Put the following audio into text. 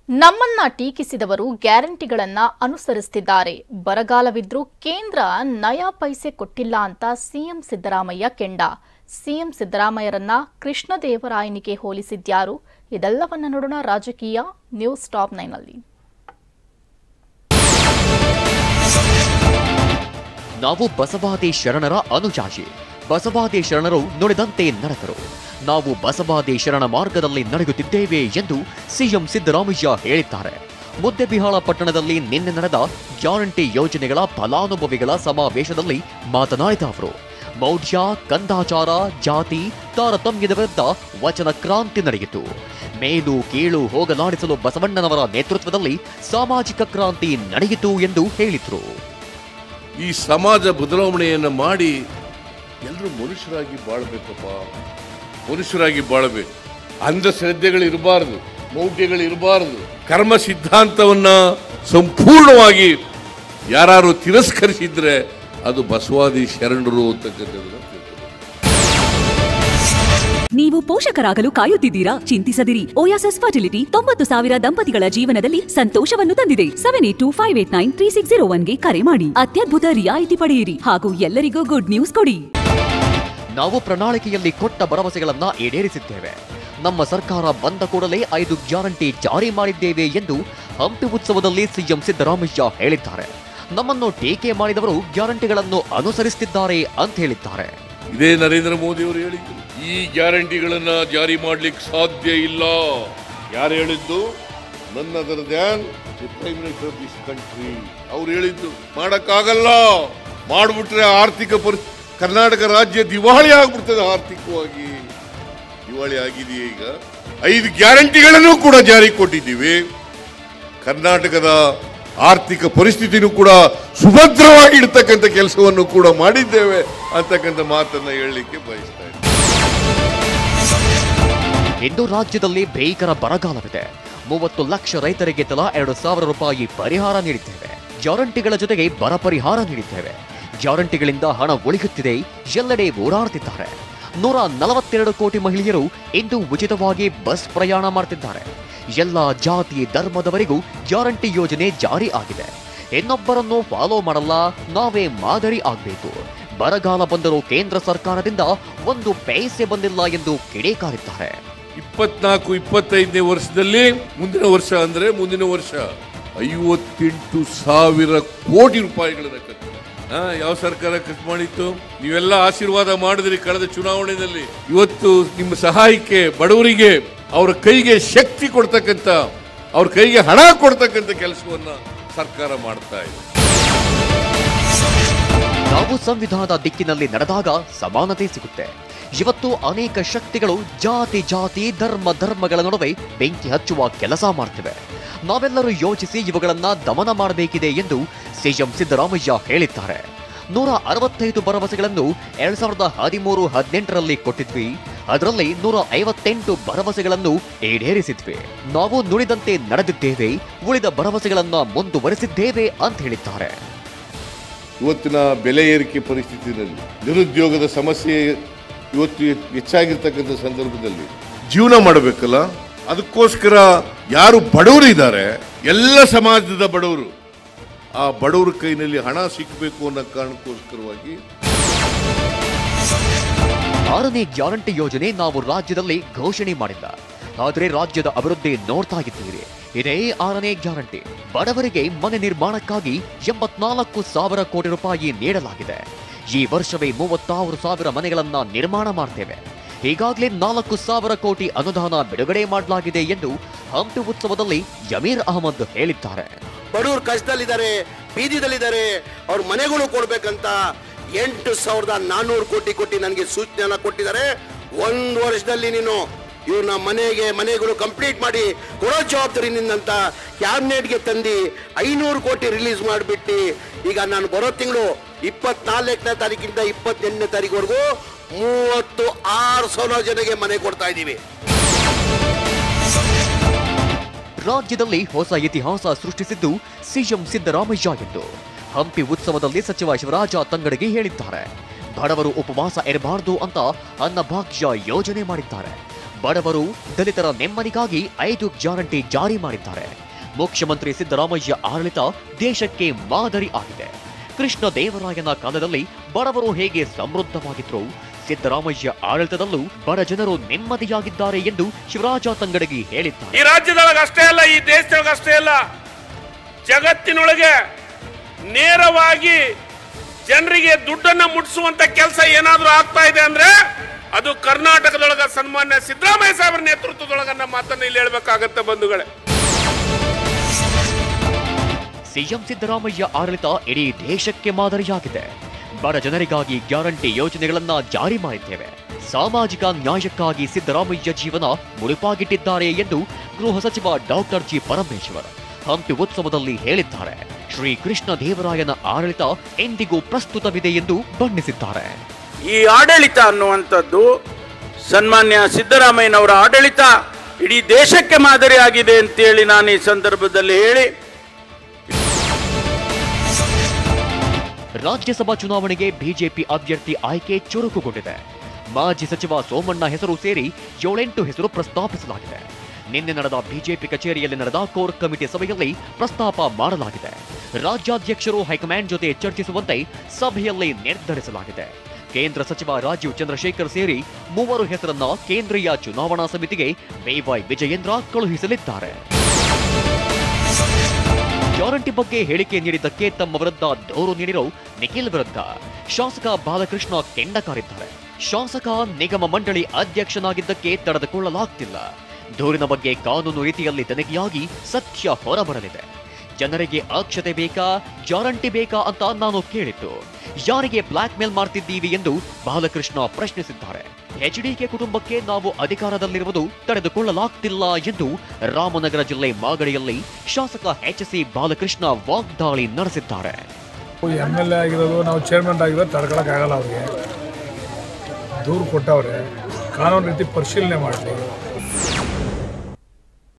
ನಮ್ಮನ್ನ ಟೀಕಿಸಿದವರು ಗ್ಯಾರಂಟಿಗಳನ್ನ ಅನುಸರಿಸುತ್ತಿದ್ದಾರೆ. ಬರಗಾಲವಿದ್ರೂ ಕೇಂದ್ರ ನಯಾ ಪೈಸೆ ಕೊಟ್ಟಿಲ್ಲ ಅಂತ ಸಿಎಂ ಸಿದ್ದರಾಮಯ್ಯ ಕೆಂಡ. ಸಿಎಂ ಸಿದ್ದರಾಮಯ್ಯರನ್ನ ಕೃಷ್ಣದೇವರಾಯನಿಗೆ ಹೋಲಿಸಿದ್ಯಾರು? ಇದೆಲ್ಲವನ್ನ ನೋಡೋಣ ರಾಜಕೀಯ ನ್ಯೂಸ್ ಟಾಪ್ 9 ನಲ್ಲಿ. ನಾವು ಬಸವಾದಿ ಶರಣರ ಅನುಯಾಯಿ. ಬಸವಾದಿ ಶರಣರು ನುಡಿದಂತೆ ನಡೆದರು. ನಾವು ಬಸವಾದಿ ಶರಣ ಮಾರ್ಗದಲ್ಲಿ ನಡೆಯುತ್ತಿದ್ದೇವೆ ಎಂದು ಸಿಎಂ ಸಿದ್ದರಾಮಯ್ಯ ಹೇಳಿದ್ದಾರೆ. ಮುದ್ದೆಬಿಹಾಳ ಪಟ್ಟಣದಲ್ಲಿ ನಿನ್ನೆ ನಡೆದ ಗ್ಯಾರಂಟಿ ಯೋಜನೆಗಳ ಫಲಾನುಭವಿಗಳ ಸಮಾವೇಶದಲ್ಲಿ ಮಾತನಾಡಿದ ಅವರು, ಮೌಢ್ಯ, ಕಂದಾಚಾರ, ಜಾತಿ ತಾರತಮ್ಯದ ವಿರುದ್ಧ ವಚನ ಕ್ರಾಂತಿ ನಡೆಯಿತು. ಮೇಲು ಕೀಳು ಹೋಗಲಾಡಿಸಲು ಬಸವಣ್ಣನವರ ನೇತೃತ್ವದಲ್ಲಿ ಸಾಮಾಜಿಕ ಕ್ರಾಂತಿ ನಡೆಯಿತು ಎಂದು ಹೇಳಿದರು. ಈ ಸಮಾಜ ಬದಲಾವಣೆಯನ್ನು ಮಾಡಿ ಎಲ್ಲರೂ ಮನುಷ್ಯರಾಗಿ ಬಾಳಬೇಕಪ್ಪ, ಮನುಷ್ಯರಾಗಿ ಬಾಳಬೇಕು. ಅಂಧಶ್ರದ್ಧೆಗಳಿರಬಾರದು, ಮೌಢ್ಯಗಳಿರಬಾರದು. ಕರ್ಮ ಸಿದ್ಧಾಂತವನ್ನ ಸಂಪೂರ್ಣವಾಗಿ ಯಾರು ತಿರಸ್ಕರಿಸಿದ್ರೆ ಅದು ಬಸವಾದಿ ಶರಣರು ಅಂತಕ್ಕಂಥದ್ದು. ನೀವು ಪೋಷಕರಾಗಲು ಕಾಯುತ್ತಿದ್ದೀರಾ? ಚಿಂತಿಸದಿರಿ. ಓಯಾಸಿಸ್ ಫರ್ಟಿಲಿಟಿ 90,000 ದಂಪತಿಗಳ ಜೀವನದಲ್ಲಿ ಸಂತೋಷವನ್ನು ತಂದಿದೆ. 7825893601ಗೆ ಕರೆ ಮಾಡಿ ಅತ್ಯದ್ಭುತ ರಿಯಾಯಿತಿ ಪಡೆಯಿರಿ ಹಾಗೂ ಎಲ್ಲರಿಗೂ ಗುಡ್ ನ್ಯೂಸ್ ಕೊಡಿ. ನಾವು ಪ್ರಣಾಳಿಕೆಯಲ್ಲಿ ಕೊಟ್ಟ ಭರವಸೆಗಳನ್ನ ಈಡೇರಿಸಿದ್ದೇವೆ. ನಮ್ಮ ಸರ್ಕಾರ ಬಂದ ಕೂಡಲೇ 5 ಗ್ಯಾರಂಟಿ ಜಾರಿ ಮಾಡಿದ್ದೇವೆ ಎಂದು ಹಂಪಿ ಉತ್ಸವದಲ್ಲಿ ಸಿಎಂ ಸಿದ್ದರಾಮಯ್ಯ ಹೇಳಿದ್ದಾರೆ. ನಮ್ಮನ್ನು ಟೀಕೆ ಮಾಡಿದವರು ಗ್ಯಾರಂಟಿಗಳನ್ನು ಅನುಸರಿಸುತ್ತಿದ್ದಾರೆ ಅಂತ ಹೇಳಿದ್ದಾರೆ. ಇದೇ ನರೇಂದ್ರ ಮೋದಿ ಅವರು ಹೇಳಿದ್ರು, ಈ ಗ್ಯಾರಂಟಿಗಳನ್ನ ಜಾರಿ ಮಾಡ್ಲಿಕ್ಕೆ ಸಾಧ್ಯ ಇಲ್ಲ. ಯಾರು ಹೇಳಿದ್ದು? ನನ್ other than the prime minister of this country. ಅವ್ರು ಹೇಳಿದ್ದು ಮಾಡಕ್ಕಾಗಲ್ಲ. ಮಾಡ್ಬಿಟ್ರೆ ಆರ್ಥಿಕ ಕರ್ನಾಟಕ ರಾಜ್ಯ ದಿವಾಳಿ ಆಗ್ಬಿಡ್ತದೆ. ಆರ್ಥಿಕವಾಗಿ ದಿವಾಳಿ ಆಗಿದೆಯೇ. ಈಗ 5 ಗ್ಯಾರಂಟಿಗಳನ್ನು ಕೂಡ ಜಾರಿ ಕೊಟ್ಟಿದ್ದೀವಿ. ಕರ್ನಾಟಕದ ಆರ್ಥಿಕ ಪರಿಸ್ಥಿತಿನೂ ಕೂಡ ಸುಭದ್ರವಾಗಿ ಇಡ್ತಕ್ಕಂಥ ಕೆಲಸವನ್ನು ಕೂಡ ಮಾಡಿದ್ದೇವೆ ಅಂತಕ್ಕಂಥ ಮಾತನ್ನ ಹೇಳಲಿಕ್ಕೆ ಬಯಸ್ತಾ ಇದ್ದೇನೆ. ಇಂದು ರಾಜ್ಯದಲ್ಲಿ ಭೀಕರ ಬರಗಾಲವಿದೆ. 30 ಲಕ್ಷ ರೈತರಿಗೆ ತಲಾ 2,000 ರೂಪಾಯಿ ಪರಿಹಾರ ನೀಡಿದ್ದೇವೆ. ಗ್ಯಾರಂಟಿಗಳ ಜೊತೆಗೆ ಬರ ಪರಿಹಾರ ನೀಡಿದ್ದೇವೆ. ಗ್ಯಾರಂಟಿಗಳಿಂದ ಹಣ ಉಳಿಯುತ್ತಿದೆ. ಎಲ್ಲೆಡೆ ಓಡಾಡುತ್ತಿದ್ದಾರೆ. 142 ಕೋಟಿ ಮಹಿಳೆಯರು ಇಂದು ಉಚಿತವಾಗಿ ಬಸ್ ಪ್ರಯಾಣ ಮಾಡುತ್ತಿದ್ದಾರೆ. ಎಲ್ಲ ಜಾತಿ ಧರ್ಮದವರಿಗೂ ಗ್ಯಾರಂಟಿ ಯೋಜನೆ ಜಾರಿ ಆಗಿದೆ. ಇನ್ನೊಬ್ಬರನ್ನು ಫಾಲೋ ಮಾಡಲ್ಲ, ನಾವೇ ಮಾದರಿ ಆಗಬೇಕು. ಬರಗಾಲ ಬಂದರೂ ಕೇಂದ್ರ ಸರ್ಕಾರದಿಂದ 1 ಪೈಸೆ ಬಂದಿಲ್ಲ ಎಂದು ಕಿಡಿಕಾರಿದ್ದಾರೆ. 24-25ನೇ ವರ್ಷದಲ್ಲಿ ಮುಂದಿನ ವರ್ಷ 58,000 ಕೋಟಿ ರೂಪಾಯಿಗಳನ್ನ ಖರ್ಚು. ಯಾವ ಸರ್ಕಾರ ಖರ್ಚು ಮಾಡಿತ್ತು? ನೀವೆಲ್ಲ ಆಶೀರ್ವಾದ ಮಾಡಿದ್ರಿ ಕಳೆದ ಚುನಾವಣೆಯಲ್ಲಿ. ಇವತ್ತು ನಿಮ್ಮ ಸಹಾಯಕ್ಕೆ ಬಡವರಿಗೆ ಅವರ ಕೈಗೆ ಶಕ್ತಿ ಕೊಡ್ತಕ್ಕಂಥ, ಅವ್ರ ಕೈಗೆ ಹಣ ಕೊಡ್ತಕ್ಕಂಥ ಕೆಲಸವನ್ನ ಸರ್ಕಾರ ಮಾಡ್ತಾ ಇದೆ. ನಾವು ಸಂವಿಧಾನದ ದಿಕ್ಕಿನಲ್ಲಿ ನಡೆದಾಗ ಸಮಾನತೆ ಸಿಗುತ್ತೆ. ಇವತ್ತು ಅನೇಕ ಶಕ್ತಿಗಳು ಜಾತಿ ಧರ್ಮಗಳ ನಡುವೆ ಬೆಂಕಿ ಹಚ್ಚುವ ಕೆಲಸ ಮಾಡ್ತಿವೆ. ನಾವೆಲ್ಲರೂ ಯೋಚಿಸಿ ಇವುಗಳನ್ನ ದಮನ ಮಾಡಬೇಕಿದೆ ಎಂದು ಸಿಎಂ ಸಿದ್ದರಾಮಯ್ಯ ಹೇಳಿದ್ದಾರೆ. 165 ಭರವಸೆಗಳನ್ನು 2013-18ರಲ್ಲಿ ಕೊಟ್ಟಿದ್ವಿ. ಅದರಲ್ಲಿ 158 ಭರವಸೆಗಳನ್ನು ಈಡೇರಿಸಿದ್ವಿ. ನಾವು ನುಡಿದಂತೆ ನಡೆದಿದ್ದೇವೆ. ಉಳಿದ ಭರವಸೆಗಳನ್ನ ಮುಂದುವರೆಸಿದ್ದೇವೆ ಅಂತ ಹೇಳಿದ್ದಾರೆ. ಇವತ್ತಿನ ಬೆಲೆ ಏರಿಕೆ ಪರಿಸ್ಥಿತಿಯಲ್ಲಿ, ನಿರುದ್ಯೋಗದ ಸಮಸ್ಯೆ ಇವತ್ತು ಹೆಚ್ಚಾಗಿರ್ತಕ್ಕಂಥ ಸಂದರ್ಭದಲ್ಲಿ ಜೀವನ ಮಾಡಬೇಕಲ್ಲ. ಅದಕ್ಕೋಸ್ಕರ ಯಾರು ಬಡವರು ಇದ್ದಾರೆ, ಎಲ್ಲ ಸಮಾಜದ ಬಡವರು, ಆ ಬಡವರ ಕೈನಲ್ಲಿ ಹಣ ಸಿಕ್ಕಬೇಕು ಅನ್ನೋ ಕಾರಣಕ್ಕೋಸ್ಕರವಾಗಿ 6ನೇ ಗ್ಯಾರಂಟಿ ಯೋಜನೆ ನಾವು ರಾಜ್ಯದಲ್ಲಿ ಘೋಷಣೆ ಮಾಡಿಲ್ಲ. ಆದರೆ ರಾಜ್ಯದ ಅಭಿವೃದ್ಧಿ ನೋಡ್ತಾ ಇದ್ದೀರಿ. ಇದೇ 6ನೇ ಗ್ಯಾರಂಟಿ. ಬಡವರಿಗೆ ಮನೆ ನಿರ್ಮಾಣಕ್ಕಾಗಿ 84,000 ಕೋಟಿ ರೂಪಾಯಿ ನೀಡಲಾಗಿದೆ. ಈ ವರ್ಷವೇ 36,000 ಮನೆಗಳನ್ನ ನಿರ್ಮಾಣ ಮಾಡ್ತೇವೆ. ಈಗಾಗಲೇ 4,000 ಕೋಟಿ ಅನುದಾನ ಬಿಡುಗಡೆ ಮಾಡಲಾಗಿದೆ ಎಂದು ಹಂಪಿ ಉತ್ಸವದಲ್ಲಿ ಜಮೀರ್ ಅಹಮದ್ ಹೇಳಿದ್ದಾರೆ. ಬಡವರು ಕಷ್ಟದಲ್ಲಿದ್ದಾರೆ, ಬೀದಿದಲ್ಲಿದ್ದಾರೆ, ಅವ್ರ ಮನೆಗಳು ಕೊಡ್ಬೇಕಂತ 8,400 ಕೋಟಿ ಕೊಟ್ಟು ನನಗೆ ಸೂಚನೆಯನ್ನ ಕೊಟ್ಟಿದ್ದಾರೆ. 1 ವರ್ಷದಲ್ಲಿ ನೀನು ಇವ್ರನ್ನ ಮನೆಗಳು ಕಂಪ್ಲೀಟ್ ಮಾಡಿ ಕೊಡೋ ಜವಾಬ್ದಾರಿ ನಿನ್ನಂತ ಕ್ಯಾಬಿನೆಟ್ಗೆ ತಂದು 500 ಕೋಟಿ ರಿಲೀಸ್ ಮಾಡಿಬಿಟ್ಟು ಈಗ ನಾನು ಬರೋ ತಿಂಗಳು 24ನೇ ತಾರೀಕಿಂದ 28ನೇ ತಾರೀಕುವರೆಗೂ 36,000 ಜನಗೆ ಮನೆ ಕೊಡ್ತಾ ಇದ್ದೀವಿ. ರಾಜ್ಯದಲ್ಲಿ ಹೊಸ ಇತಿಹಾಸ ಸೃಷ್ಟಿಸಿದ್ದು ಸಿಎಂ ಸಿದ್ದರಾಮಯ್ಯ ಎಂದು ಹಂಪಿ ಉತ್ಸವದಲ್ಲಿ ಸಚಿವ ಶಿವರಾಜ ತಂಗಡಗಿ ಹೇಳಿದ್ದಾರೆ. ಬಡವರು ಉಪವಾಸ ಇರಬಾರದು ಅಂತ ಅನ್ನಭಾಗ್ಯ ಯೋಜನೆ ಮಾಡಿದ್ದಾರೆ. ಬಡವರು ದಲಿತರ ನೆಮ್ಮದಿಗಾಗಿ 5 ಗ್ಯಾರಂಟಿ ಜಾರಿ ಮಾಡಿದ್ದಾರೆ. ಮುಖ್ಯಮಂತ್ರಿ ಸಿದ್ದರಾಮಯ್ಯ ಆಡಳಿತ ದೇಶಕ್ಕೆ ಮಾದರಿ ಆಗಿದೆ. ಕೃಷ್ಣ ದೇವರಾಯನ ಕಾಲದಲ್ಲಿ ಬಡವರು ಹೇಗೆ ಸಮೃದ್ಧವಾಗಿದ್ರು, ಸಿದ್ದರಾಮಯ್ಯ ಆಡಳಿತದಲ್ಲೂ ಬಡ ಜನರು ನೆಮ್ಮದಿಯಾಗಿದ್ದಾರೆ ಎಂದು ಶಿವರಾಜ ತಂಗಡಗಿ ಹೇಳಿದ್ದಾರೆ. ಈ ರಾಜ್ಯದೊಳಗೆ ಅಷ್ಟೇ ಅಲ್ಲ, ಈ ದೇಶದೊಳಗೆ ಅಷ್ಟೇ ಅಲ್ಲ, ಜಗತ್ತಿನೊಳಗೆ ನೇರವಾಗಿ ಜನರಿಗೆ ದುಡ್ಡನ್ನ ಮುಟ್ಟಿಸುವಂತ ಕೆಲಸ ಏನಾದ್ರೂ ಆಗ್ತಾ ಇದೆ ಅಂದ್ರೆ ಅದು ಕರ್ನಾಟಕದೊಳಗ ಸನ್ಮಾನ್ಯ ಸಿದ್ದರಾಮಯ್ಯ ಸಾಹೇಬರ ನೇತೃತ್ವದೊಳಗ ನಮ್ಮ ಮಾತನ್ನ ಇಲ್ಲಿ ಹೇಳ್ಬೇಕಾಗತ್ತೆ ಬಂಧುಗಳೇ. ಸಿಎಂ ಸಿದ್ದರಾಮಯ್ಯ ಆಡಳಿತ ಇಡೀ ದೇಶಕ್ಕೆ ಮಾದರಿಯಾಗಿದೆ. ಬಡ ಜನರಿಗಾಗಿ ಗ್ಯಾರಂಟಿ ಯೋಜನೆಗಳನ್ನ ಜಾರಿ ಮಾಡಿದ್ದೇವೆ. ಸಾಮಾಜಿಕ ನ್ಯಾಯಕ್ಕಾಗಿ ಸಿದ್ದರಾಮಯ್ಯ ಜೀವನ ಮುಡಿಪಾಗಿಟ್ಟಿದ್ದಾರೆ ಎಂದು ಗೃಹ ಸಚಿವ ಡಾಕ್ಟರ್ ಜಿ ಪರಮೇಶ್ವರ್ ಹಂಪಿ ಉತ್ಸವದಲ್ಲಿ ಹೇಳಿದ್ದಾರೆ. ಶ್ರೀ ಕೃಷ್ಣ ದೇವರಾಯನ ಆಡಳಿತ ಎಂದಿಗೂ ಪ್ರಸ್ತುತವಿದೆ ಎಂದು ಬಣ್ಣಿಸಿದ್ದಾರೆ. ಈ ಆಡಳಿತ ಅನ್ನುವಂಥದ್ದು ಸನ್ಮಾನ್ಯ ಸಿದ್ದರಾಮಯ್ಯನವರ ಆಡಳಿತ ಇಡೀ ದೇಶಕ್ಕೆ ಮಾದರಿಯಾಗಿದೆ ಅಂತೇಳಿ ನಾನು ಈ ಸಂದರ್ಭದಲ್ಲಿ ಹೇಳಿ, ರಾಜ್ಯಸಭಾ ಚುನಾವಣೆಗೆ ಬಿಜೆಪಿ ಅಭ್ಯರ್ಥಿ ಆಯ್ಕೆ ಚುರುಕುಗೊಂಡಿದೆ. ಮಾಜಿ ಸಚಿವ ಸೋಮಣ್ಣ ಹೆಸರು ಸೇರಿ 7-8 ಹೆಸರು ಪ್ರಸ್ತಾಪಿಸಲಾಗಿದೆ. ನಿನ್ನೆ ನಡೆದ ಬಿಜೆಪಿ ಕಚೇರಿಯಲ್ಲಿ ನಡೆದ ಕೋರ್ ಕಮಿಟಿ ಸಭೆಯಲ್ಲಿ ಪ್ರಸ್ತಾಪ ಮಾಡಲಾಗಿದೆ. ರಾಜ್ಯಾಧ್ಯಕ್ಷರು ಹೈಕಮಾಂಡ್ ಜೊತೆ ಚರ್ಚಿಸುವಂತೆ ಸಭೆಯಲ್ಲಿ ನಿರ್ಧರಿಸಲಾಗಿದೆ. ಕೇಂದ್ರ ಸಚಿವ ರಾಜೀವ್ ಚಂದ್ರಶೇಖರ್ ಸೇರಿ 3 ಹೆಸರನ್ನ ಕೇಂದ್ರೀಯ ಚುನಾವಣಾ ಸಮಿತಿಗೆ ವೈ ವಿಜಯೇಂದ್ರ ಕಳುಹಿಸಲಿದ್ದಾರೆ. ಗ್ಯಾರಂಟಿ ಬಗ್ಗೆ ಹೇಳಿಕೆ ನೀಡಿದ್ದಕ್ಕೆ ತಮ್ಮ ವಿರುದ್ಧ ದೂರು ನೀಡಿರೋ ನಿಖಿಲ್ ವಿರುದ್ಧ ಶಾಸಕ ಬಾಲಕೃಷ್ಣ ಕೆಂಡ ಕಾರಿದ್ದಾರೆ. ಶಾಸಕ ನಿಗಮ ಮಂಡಳಿ ಅಧ್ಯಕ್ಷನಾಗಿದ್ದಕ್ಕೆ ತಡೆದುಕೊಳ್ಳಲಾಗ್ತಿಲ್ಲ. ದೂರಿನ ಬಗ್ಗೆ ಕಾನೂನು ರೀತಿಯಲ್ಲಿ ತನಿಖೆಯಾಗಿ ಸತ್ಯ ಹೊರಬರಲಿದೆ. ಜನರಿಗೆ ಅಕ್ಷತೆ ಬೇಕಾ, ಗ್ಯಾರಂಟಿ ಬೇಕಾ ಅಂತ ನಾನು ಕೇಳಿದ್ದು. ಯಾರಿಗೆ ಬ್ಲಾಕ್ ಮೇಲ್ ಮಾಡ್ತಿದ್ದೀವಿ ಎಂದು ಬಾಲಕೃಷ್ಣ ಪ್ರಶ್ನಿಸಿದ್ದಾರೆ. ಎಚ್ಡಿಕೆ ಕುಟುಂಬಕ್ಕೆ ನಾವು ಅಧಿಕಾರದಲ್ಲಿರುವುದು ತಡೆದುಕೊಳ್ಳಲಾಗ್ತಿಲ್ಲ ಎಂದು ರಾಮನಗರ ಜಿಲ್ಲೆ ಮಾಗಡಿಯಲ್ಲಿ ಶಾಸಕ ಎಚ್.ಸಿ. ಬಾಲಕೃಷ್ಣ ವಾಗ್ದಾಳಿ ನಡೆಸಿದ್ದಾರೆ. MLA ಆಗಿರೋದು, ನಾವು ಚೇರ್ಮನ್ ಆಗಿರೋದು ತಡ್ಕೊಳಕ್ಕಾಗಲ್ಲ. ಅವ್ರಿಗೆ ದೂರು ಕೊಟ್ಟವ್ರೆ, ಕಾನೂನು ರೀತಿ ಪರಿಶೀಲನೆ ಮಾಡಲಿ.